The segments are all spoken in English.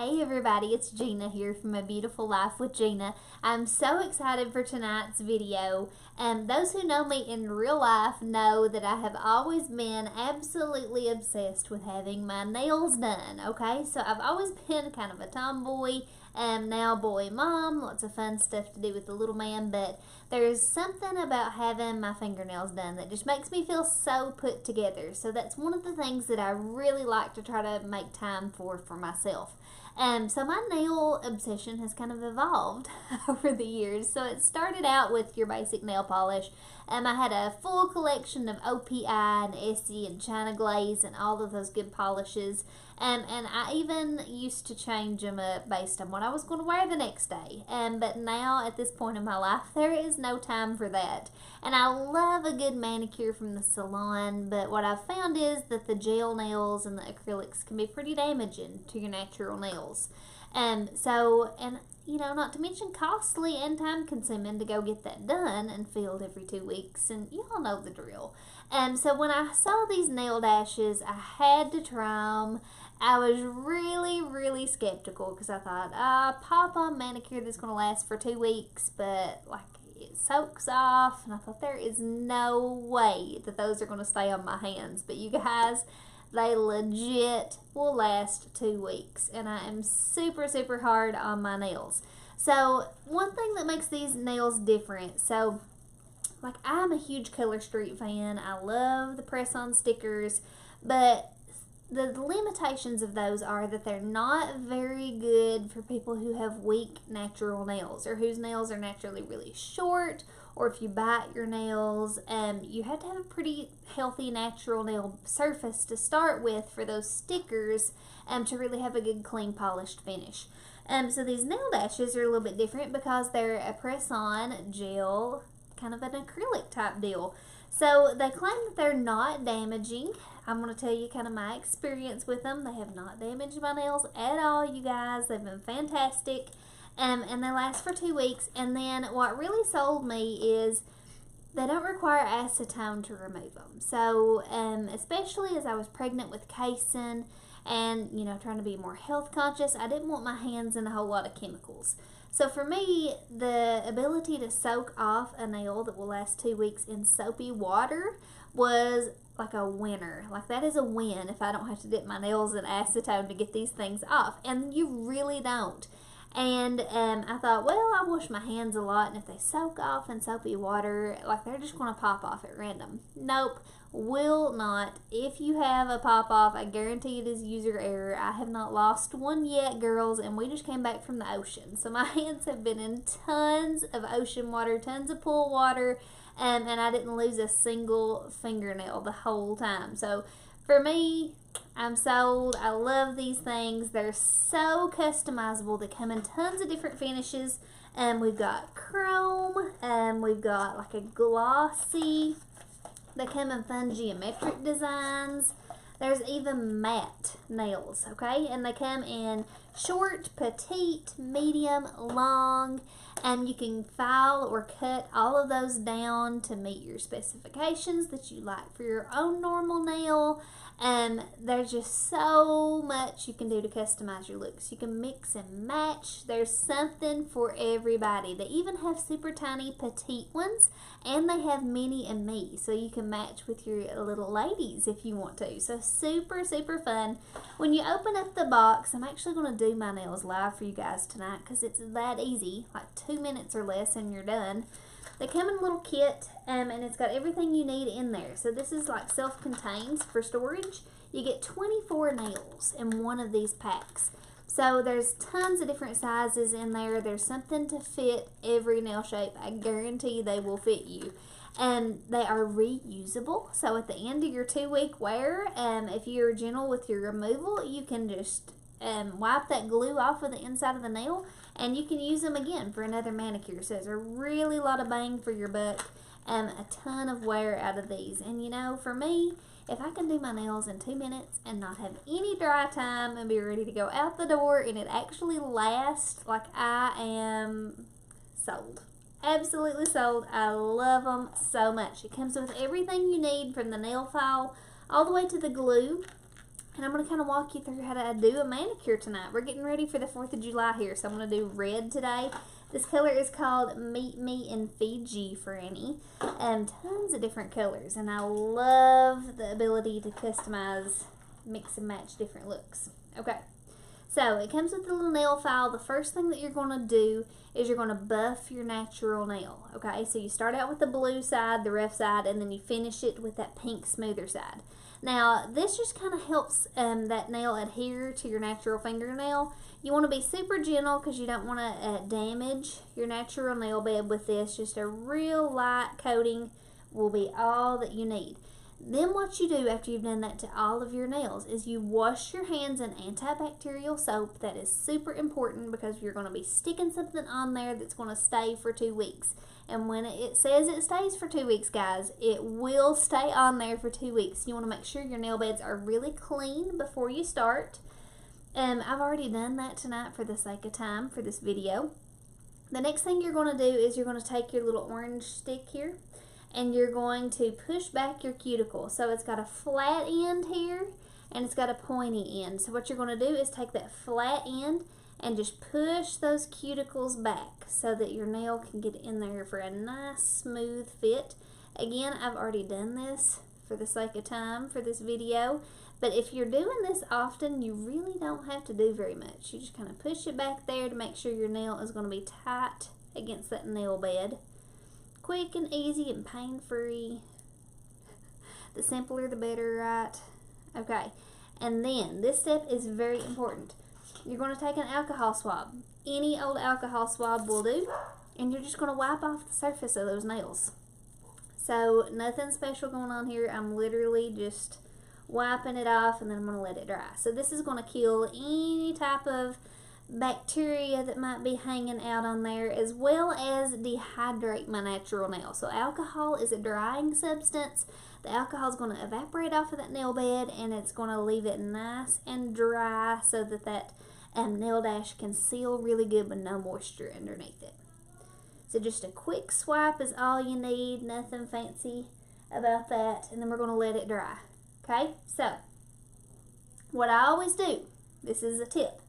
Hey everybody, it's Gina here from A Beautiful Life with Gina. I'm so excited for tonight's video. Those who know me in real life know that I have always been absolutely obsessed with having my nails done, okay? So I've always been kind of a tomboy, now boy mom, lots of fun stuff to do with the little man, but there's something about having my fingernails done that just makes me feel so put together. So that's one of the things that I really like to try to make time for myself. So my nail obsession has kind of evolved over the years. So it started out with your basic nail polish. I had a full collection of OPI and Essie and China Glaze and all of those good polishes. And I even used to change them up based on what I was going to wear the next day. But now at this point in my life, there is no time for that. And I love a good manicure from the salon, but what I've found is that the gel nails and the acrylics can be pretty damaging to your natural nails. Not to mention costly and time consuming to go get that done and filled every 2 weeks, and you all know the drill. So when I saw these nail dashes, I had to try them. I was really skeptical because I thought, pop-on manicure that's going to last for 2 weeks, but it soaks off, and I thought there is no way that those are going to stay on my hands. But you guys, they legit will last 2 weeks, and I am super hard on my nails. So one thing that makes these nails different, I'm a huge Color Street fan. I love the press-on stickers, but the limitations of those are that they're not very good for people who have weak natural nails or whose nails are naturally really short, or if you bite your nails. You have to have a pretty healthy natural nail surface to start with for those stickers to really have a good clean polished finish. So these nail dashes are a little bit different because they're a press-on gel, kind of an acrylic type deal. So they claim that they're not damaging. I'm going to tell you kind of my experience with them. They have not damaged my nails at all, you guys. They've been fantastic. And they last for 2 weeks. And then what really sold me is they don't require acetone to remove them. So especially as I was pregnant with Kason and, trying to be more health conscious, I didn't want my hands in a whole lot of chemicals. So for me, the ability to soak off a nail that will last 2 weeks in soapy water was like a winner. Like, that is a win if I don't have to dip my nails in acetone to get these things off. And you really don't. And I thought, well, I wash my hands a lot, and if they soak off in soapy water, they're just going to pop off at random. Nope, will not. If you have a pop off, I guarantee it is user error. I have not lost one yet, girls, and we just came back from the ocean. So my hands have been in tons of ocean water, tons of pool water, and I didn't lose a single fingernail the whole time. So for me, I'm sold. I love these things. They're so customizable. They come in tons of different finishes. We've got chrome. We've got a glossy. They come in fun geometric designs. There's even matte nails, okay? And they come in short, petite, medium, long, and you can file or cut all of those down to meet your specifications that you like for your own normal nail. There's just so much you can do to customize your looks. You can mix and match. There's something for everybody. They even have super tiny petite ones, and they have mini and me, so you can match with your little ladies if you want to. So super fun. When you open up the box, I'm actually going to do my nails live for you guys tonight because it's that easy, 2 minutes or less and you're done. They come in a little kit, and it's got everything you need in there. So this is self-contained for storage. You get 24 nails in one of these packs. So there's tons of different sizes in there. There's something to fit every nail shape. I guarantee they will fit you. They are reusable. So at the end of your 2 week wear, if you're gentle with your removal, you can just wipe that glue off of the inside of the nail, and you can use them again for another manicure. So there's a really lot of bang for your buck, a ton of wear out of these. And for me, if I can do my nails in 2 minutes and not have any dry time and be ready to go out the door and it actually lasts, I am sold. Absolutely sold. I love them so much. It comes with everything you need, from the nail file all the way to the glue. And I'm going to kind of walk you through how to do a manicure tonight. We're getting ready for the 4th of July here, so I'm going to do red today. This color is called Meet Me in Fiji, Franny. Tons of different colors, and I love the ability to customize, mix and match different looks. Okay, so it comes with a little nail file. The first thing that you're going to do is you're going to buff your natural nail. Okay, so you start out with the blue side, the rough side, and then you finish it with that pink smoother side. Now, this just kind of helps that nail adhere to your natural fingernail. You want to be super gentle because you don't want to damage your natural nail bed with this. Just a real light coating will be all that you need. Then what you do after you've done that to all of your nails is you wash your hands in antibacterial soap. That is super important because you're going to be sticking something on there that's going to stay for 2 weeks. And when it says it stays for 2 weeks, guys, it will stay on there for 2 weeks. You want to make sure your nail beds are really clean before you start. I've already done that tonight for the sake of time for this video. The next thing you're going to do is you're going to take your little orange stick here and you're going to push back your cuticle. So it's got a flat end here and it's got a pointy end. So what you're going to do is take that flat end and just push those cuticles back so that your nail can get in there for a nice smooth fit. Again, I've already done this for the sake of time for this video, but if you're doing this often, you really don't have to do very much. You just kind of push it back there to make sure your nail is going to be tight against that nail bed. Quick and easy and pain-free. The simpler the better, right? Okay, and then this step is very important. You're going to take an alcohol swab. Any old alcohol swab will do. And you're just going to wipe off the surface of those nails. So nothing special going on here. I'm literally just wiping it off and then I'm going to let it dry. So this is going to kill any type of bacteria that might be hanging out on there, as well as dehydrate my natural nail. So alcohol is a drying substance. The alcohol is going to evaporate off of that nail bed and it's going to leave it nice and dry so that that nail dash can seal really good with no moisture underneath it. So just a quick swipe is all you need, nothing fancy about that, and then we're going to let it dry. Okay, so what I always do, this is a tip,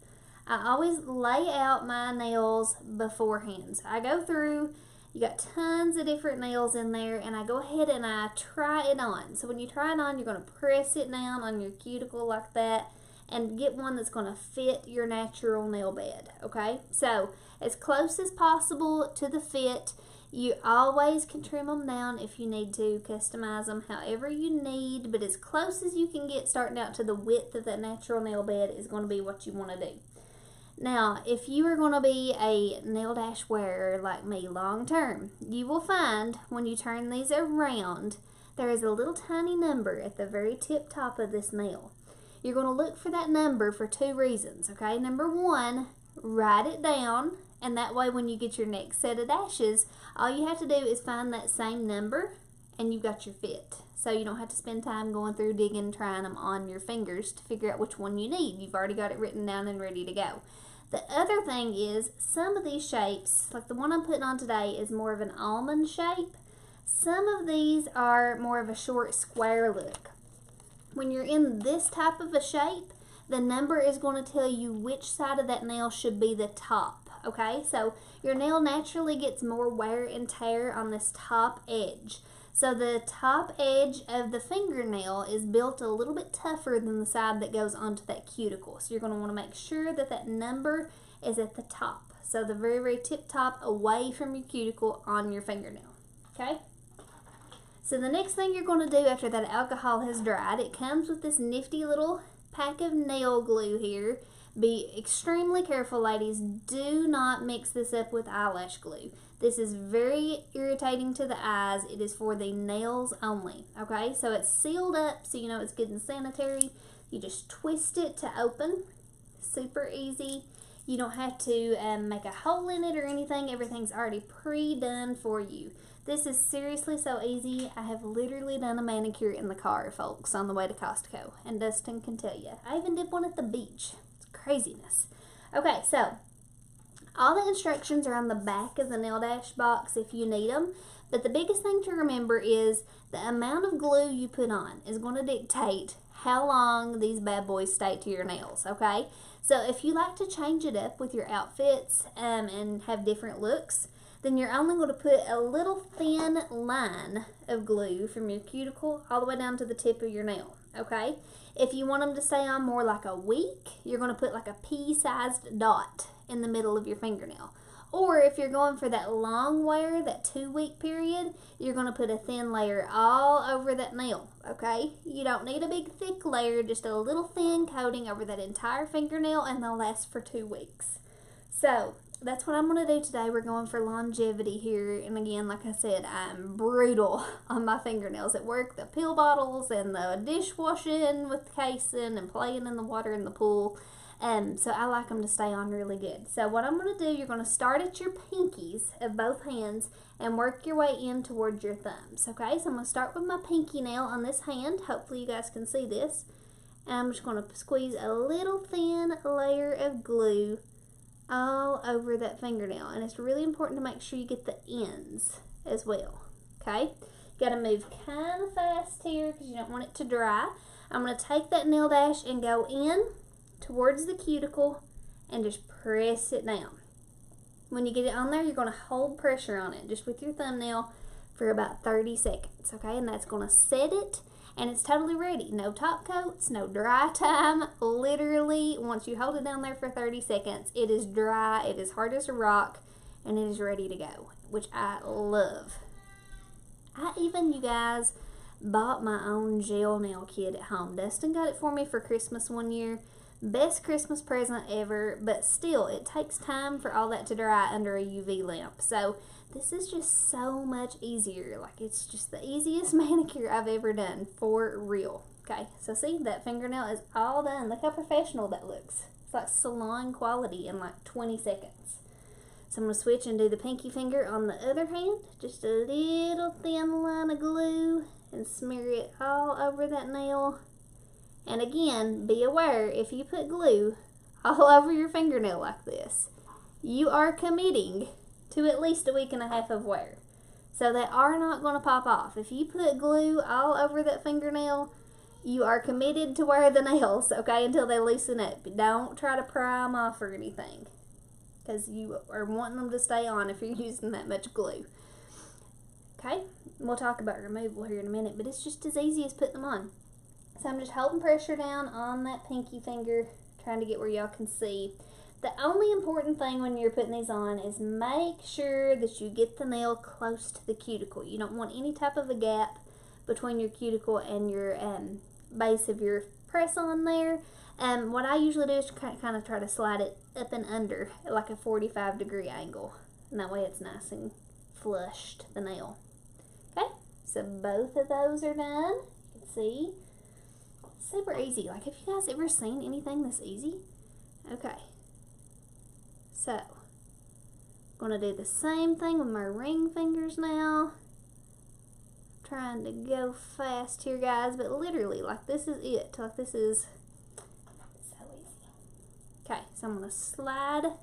I always lay out my nails beforehand. So I go through, you got tons of different nails in there, and I go ahead and I try it on. So when you try it on, you're going to press it down on your cuticle like that and get one that's going to fit your natural nail bed, okay? So as close as possible to the fit. You always can trim them down if you need to, customize them however you need, but as close as you can get starting out to the width of that natural nail bed is going to be what you want to do. Now, if you are going to be a nail dash wearer like me long term, you will find when you turn these around, there is a little tiny number at the very tip top of this nail. You're going to look for that number for 2 reasons, okay? Number 1, write it down, and that way when you get your next set of dashes, all you have to do is find that same number and you've got your fit. So you don't have to spend time going through digging, trying them on your fingers to figure out which one you need. You've already got it written down and ready to go. The other thing is, some of these shapes, like the one I'm putting on today, is more of an almond shape. Some of these are more of a short square look. When you're in this type of a shape, the number is going to tell you which side of that nail should be the top, okay? So your nail naturally gets more wear and tear on this top edge. So the top edge of the fingernail is built a little bit tougher than the side that goes onto that cuticle. So you're going to want to make sure that that number is at the top. So the very, very tip top away from your cuticle on your fingernail, okay? So the next thing you're going to do after that alcohol has dried, it comes with this nifty little pack of nail glue here. Be extremely careful, ladies. Do not mix this up with eyelash glue. This is very irritating to the eyes. It is for the nails only, okay? So it's sealed up so you know it's good and sanitary. You just twist it to open. Super easy. You don't have to make a hole in it or anything. Everything's already pre-done for you. This is seriously so easy. I have literally done a manicure in the car, folks, on the way to Costco. And Dustin can tell you. I even did one at the beach. It's craziness. Okay, so all the instructions are on the back of the nail dash box if you need them. But the biggest thing to remember is the amount of glue you put on is going to dictate how long these bad boys stay to your nails, okay? So if you like to change it up with your outfits and have different looks, then you're only going to put a little thin line of glue from your cuticle all the way down to the tip of your nail, okay? If you want them to stay on more like a week, you're going to put like a pea-sized dot in the middle of your fingernail. Or if you're going for that long wear, that 2-week period, you're going to put a thin layer all over that nail, okay? You don't need a big thick layer, just a little thin coating over that entire fingernail, and they'll last for 2 weeks. So that's what I'm going to do today. We're going for longevity here. And again, like I said, I'm brutal on my fingernails at work. The pill bottles and the dishwashing with the casing and playing in the water in the pool. So I like them to stay on really good. So what I'm going to do, you're going to start at your pinkies of both hands and work your way in towards your thumbs. Okay, so I'm going to start with my pinky nail on this hand. Hopefully you guys can see this. And I'm just going to squeeze a little thin layer of glue all over that fingernail. And it's really important to make sure you get the ends as well. Okay, you got to move kind of fast here because you don't want it to dry. I'm going to take that nail dash and go in towards the cuticle and just press it down. When you get it on there, you're going to hold pressure on it just with your thumbnail for about 30 seconds, okay? And that's going to set it, and it's totally ready. No top coats, no dry time. Literally, once you hold it down there for 30 seconds, it is dry, it is hard as a rock, and it is ready to go, which I love. I even, you guys, bought my own gel nail kit at home. Dustin got it for me for Christmas one year. Best Christmas present ever, but still, it takes time for all that to dry under a UV lamp. So this is just so much easier. Like, it's just the easiest manicure I've ever done, for real. Okay, so see, that fingernail is all done. Look how professional that looks. It's like salon quality in like 20 seconds. So I'm going to switch and do the pinky finger on the other hand. Just a little thin line of glue and smear it all over that nail. And again, be aware, if you put glue all over your fingernail like this, you are committing to at least a week and a half of wear. So they are not going to pop off. If you put glue all over that fingernail, you are committed to wear the nails, okay, until they loosen up. Don't try to pry them off or anything, because you are wanting them to stay on if you're using that much glue. Okay, we'll talk about removal here in a minute, but it's just as easy as putting them on. So I'm just holding pressure down on that pinky finger, trying to get where y'all can see. The only important thing when you're putting these on is make sure that you get the nail close to the cuticle. You don't want any type of a gap between your cuticle and your base of your press on there. What I usually do is kind of try to slide it up and under at like a 45-degree angle. And that way it's nice and flushed, the nail. Okay, so both of those are done. You can see. Super easy. Like, have you guys ever seen anything this easy? Okay. So, I'm going to do the same thing with my ring fingers now. I'm trying to go fast here, guys, but literally, like, this is it. Like, this is so easy. Okay, so I'm going to slide.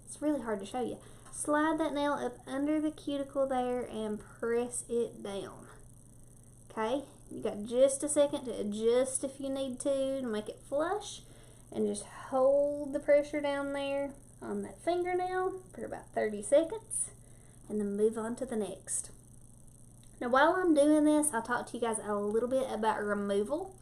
It's really hard to show you. Slide that nail up under the cuticle there and press it down. Okay, you got just a second to adjust if you need to make it flush, and just hold the pressure down there on that fingernail for about 30 seconds, and then move on to the next. Now, while I'm doing this, I'll talk to you guys a little bit about removal.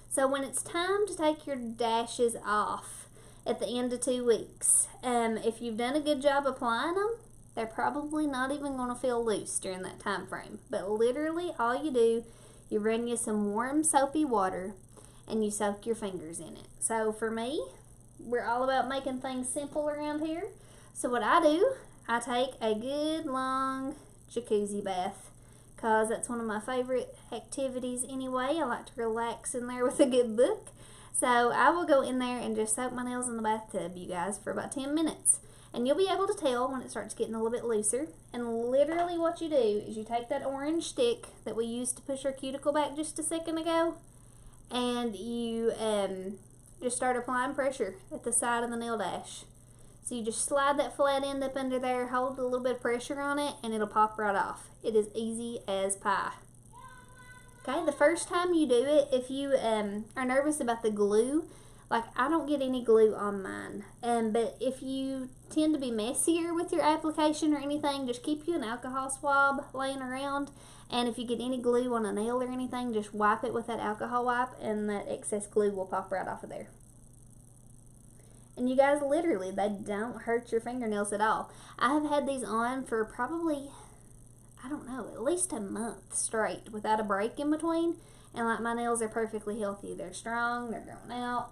So when it's time to take your dashes off at the end of 2 weeks, if you've done a good job applying them, they're probably not even going to feel loose during that time frame. But literally, all you do, you run you some warm soapy water and you soak your fingers in it. So for me, we're all about making things simple around here. So what I do, I take a good long jacuzzi bath, because that's one of my favorite activities anyway. I like to relax in there with a good book. So I will go in there and just soak my nails in the bathtub, you guys, for about 10 minutes. And you'll be able to tell when it starts getting a little bit looser. And literally what you do is you take that orange stick that we used to push our cuticle back just a second ago, and you just start applying pressure at the side of the nail dash. So you just slide that flat end up under there, hold a little bit of pressure on it, and it'll pop right off. It is easy as pie. Okay, the first time you do it, if you are nervous about the glue, like I don't get any glue on mine, but if you tend to be messier with your application or anything, just keep you an alcohol swab laying around, and if you get any glue on a nail or anything, just wipe it with that alcohol wipe and that excess glue will pop right off of there. And you guys, literally, they don't hurt your fingernails at all. I have had these on for probably, I don't know, at least a month straight without a break in between. And like my nails are perfectly healthy. They're strong, they're growing out.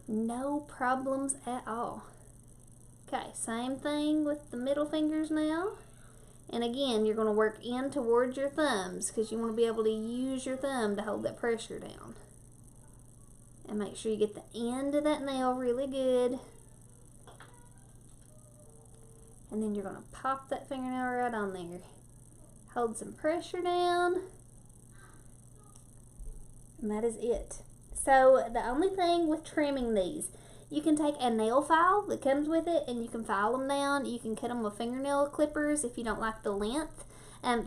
No problems at all. Okay, same thing with the middle fingers now. And again, you're going to work in towards your thumbs because you want to be able to use your thumb to hold that pressure down. And make sure you get the end of that nail really good. And then you're going to pop that fingernail right on there. Hold some pressure down. And that is it. So the only thing with trimming these, you can take a nail file that comes with it and you can file them down. You can cut them with fingernail clippers if you don't like the length.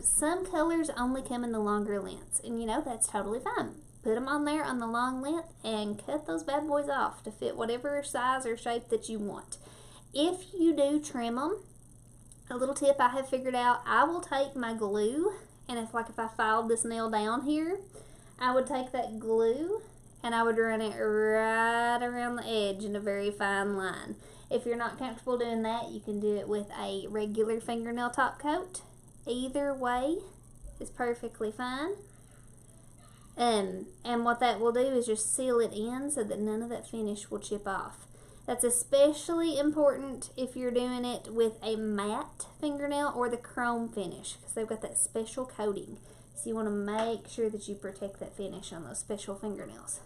Some colors only come in the longer lengths, and you know, that's totally fine. Put them on there on the long length and cut those bad boys off to fit whatever size or shape that you want. If you do trim them, a little tip I have figured out, I will take my glue, and if I filed this nail down here, I would take that glue and I would run it right around the edge in a very fine line. If you're not comfortable doing that, you can do it with a regular fingernail top coat. Either way is perfectly fine. And what that will do is just seal it in so that none of that finish will chip off. That's especially important if you're doing it with a matte fingernail or the chrome finish, because they've got that special coating. So you want to make sure that you protect that finish on those special fingernails.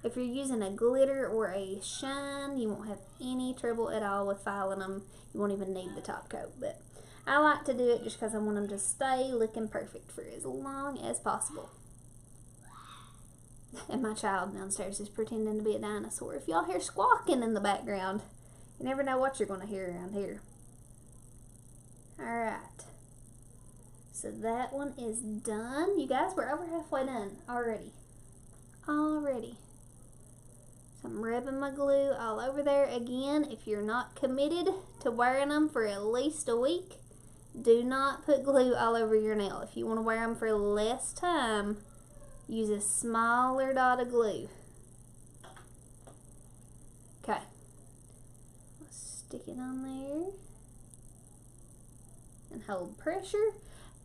If you're using a glitter or a shine, you won't have any trouble at all with filing them. You won't even need the top coat. But I like to do it just because I want them to stay looking perfect for as long as possible. And my child downstairs is pretending to be a dinosaur. If y'all hear squawking in the background, you never know what you're going to hear around here. Alright. So that one is done. You guys, we're over halfway done already. So I'm rubbing my glue all over there. Again, if you're not committed to wearing them for at least a week, do not put glue all over your nail. If you want to wear them for less time, use a smaller dot of glue. Okay. Let's stick it on there and hold pressure.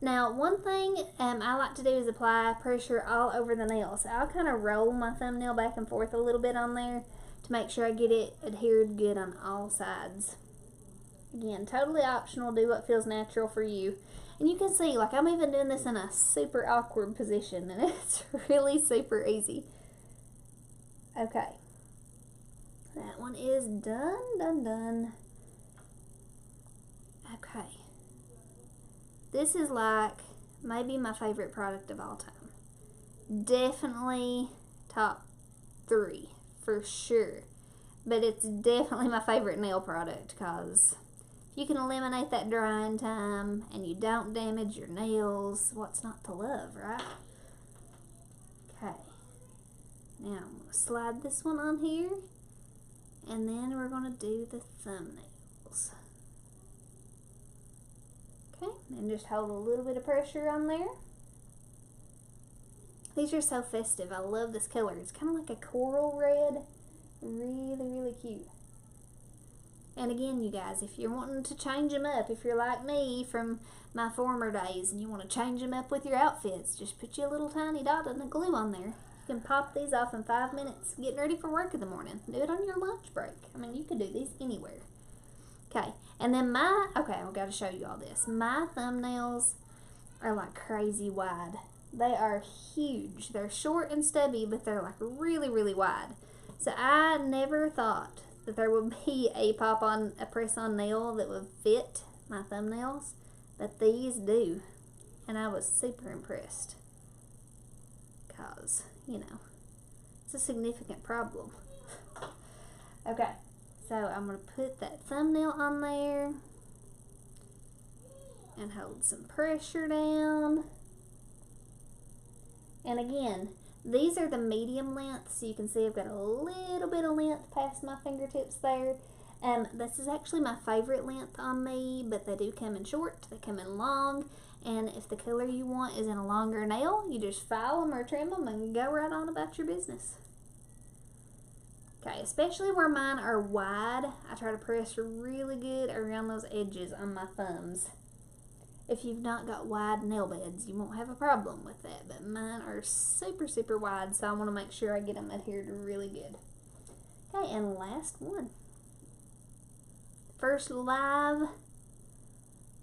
Now, one thing I like to do is apply pressure all over the nail. So I'll kind of roll my thumbnail back and forth a little bit on there to make sure I get it adhered good on all sides. Again, totally optional. Do what feels natural for you. And you can see, like, I'm even doing this in a super awkward position, and it's really super easy. Okay. That one is done. Okay. This is like maybe my favorite product of all time. Definitely top 3 for sure. But it's definitely my favorite nail product because if you can eliminate that drying time and you don't damage your nails, what's not to love, right? Okay. Now I'm going to slide this one on here, and then we're going to do the thumbnails. Okay, and just hold a little bit of pressure on there. These are so festive. I love this color. It's kind of like a coral red. Really cute. And again, you guys, if you're wanting to change them up, if you're like me from my former days and you want to change them up with your outfits, just put you a little tiny dot of glue on there. You can pop these off in 5 minutes, getting ready for work in the morning. Do it on your lunch break. I mean, you could do these anywhere. Okay, and then I've got to show you all this. My thumbnails are like crazy wide. They are huge. They're short and stubby, but they're like really wide. So I never thought that there would be a press-on nail that would fit my thumbnails, but these do. And I was super impressed because, you know, it's a significant problem. Okay. So I'm going to put that thumbnail on there and hold some pressure down. And again, these are the medium length, so you can see I've got a little bit of length past my fingertips there. This is actually my favorite length on me, but they do come in short, they come in long, and if the color you want is in a longer nail, you just file them or trim them and go right on about your business. Okay, especially where mine are wide, I try to press really good around those edges on my thumbs. If you've not got wide nail beds, you won't have a problem with that, but mine are super, super wide, so I want to make sure I get them adhered really good. Okay, and last one. First live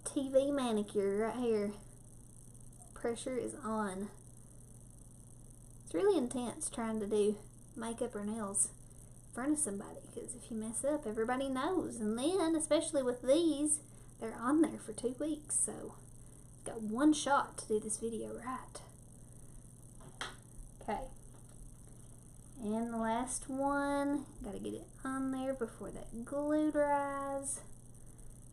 TV manicure right here. Pressure is on. It's really intense trying to do makeup or nails in front of somebody, because if you mess up, everybody knows. And then, especially with these, they're on there for 2 weeks, so I've got one shot to do this video right. Okay. And the last one, gotta get it on there before that glue dries.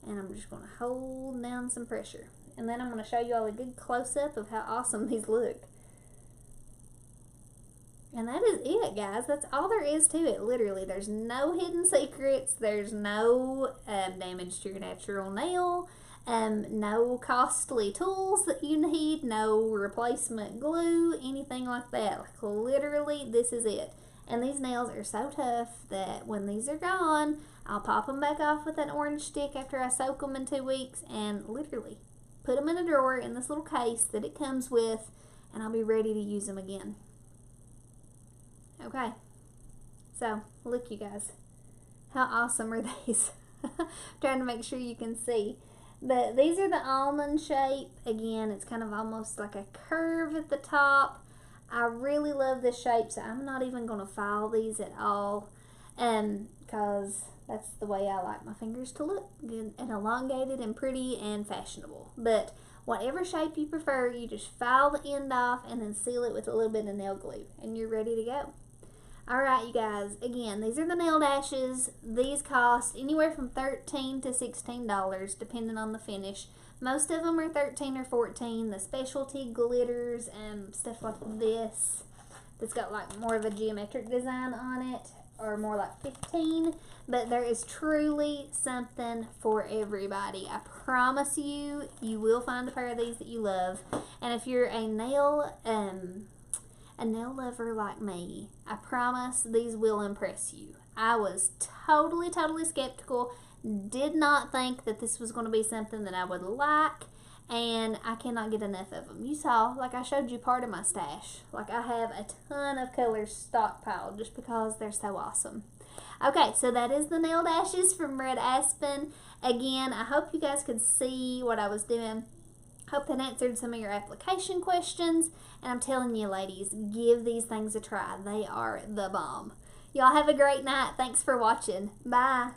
And I'm just gonna hold down some pressure. And then I'm gonna show you all a good close-up of how awesome these look. And that is it, guys. That's all there is to it, literally. There's no hidden secrets. There's no damage to your natural nail. No costly tools that you need. No replacement glue, anything like that. Like, literally, this is it. And these nails are so tough that when these are gone, I'll pop them back off with an orange stick after I soak them in 2 weeks and literally put them in a drawer in this little case that it comes with, and I'll be ready to use them again. Okay, so look, you guys, how awesome are these? Trying to make sure you can see. But these are the almond shape. Again, it's kind of almost like a curve at the top. I really love this shape, so I'm not even going to file these at all, because that's the way I like my fingers to look, good and elongated and pretty and fashionable. But whatever shape you prefer, you just file the end off and then seal it with a little bit of nail glue, and you're ready to go. Alright, you guys, again, these are the nail dashes. These cost anywhere from $13 to $16, depending on the finish. Most of them are $13 or $14. The specialty glitters and stuff like this, that's got like more of a geometric design on it, are more like $15. But there is truly something for everybody. I promise you, you will find a pair of these that you love. And if you're a nail lover like me, I promise these will impress you. I was totally skeptical, did not think that this was going to be something that I would like, and I cannot get enough of them. You saw, like I showed you part of my stash. Like, I have a ton of colors stockpiled just because they're so awesome. Okay, so that is the nail dashes from Red Aspen. Again, I hope you guys could see what I was doing. Hope that answered some of your application questions. And I'm telling you, ladies, give these things a try. They are the bomb. Y'all have a great night. Thanks for watching. Bye.